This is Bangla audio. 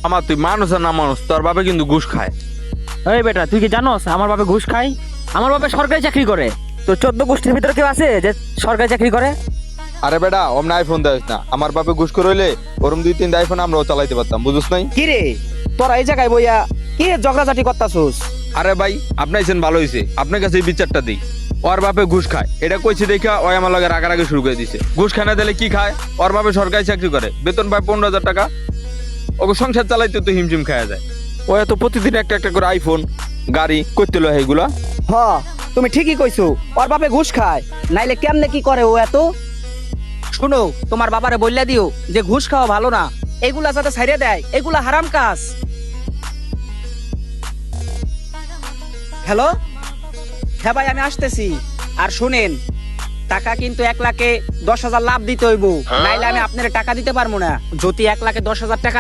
আমার তুই মানুষ আর না মানুষ, তোর বাপে কিন্তু ঘুষ খায়। এই বেটা, তুই কি জানোস আমার বাপে ঘুষ খায়? আমার বাপে সরকারি চাকরি করে। তো 14 গোষ্ঠীর ভিতরে কেউ আছে যে সরকারি চাকরি করে? আরে বেটা, অমনি আইফোন দেয় না, আমার বাপে ঘুষ করে হইলে ওরম 2-3 আইফোন আমরাও চালাইতে পারতাম, বুঝছ নাই? কি রে তোরা এই জায়গায় বইয়া কি ঝগড়াঝাটি করতাছস? আরে ভাই, আপনি আইছেন ভালো হয়েছে, আপনার কাছে এই বিচারটা দিই। ওর বাপে ঘুষ খায়, এটা কইছি দেখা ওই আমার লগে রাগারাগি শুরু করে দিছে। ঘুষ খায় না দিলে কি খায়? ওর বাপে সরকারি চাকরি করে, বেতন পায় 15,000 টাকা। ওকে সংসার চালাইতে তো হিমশিম খাওয়া যায়। ও এত প্রতিদিন একটা একটা করে আইফোন গাড়ি করতে লো এইগুলা। হ, তুমি ঠিকই কইছো, ওর বাপে ঘুষ খায়, নাইলে কেমনে কি করে ও এত? শুনো, তোমার বাবারে বললে দিও যে ঘুষ খাওয়া ভালো না, এগুলা যাতে ছাইড়ে দেয়, এগুলা হারাম কাজ। হ্যালো, হ্যাঁ ভাই আমি আসতেছি। আর শুনেন, টাকা কিন্তু 1,10,000 লাভ দিতে হইব, নাইলে আমি আপনার টাকা দিতে পারবো না। যদি 1,10,000 টাকা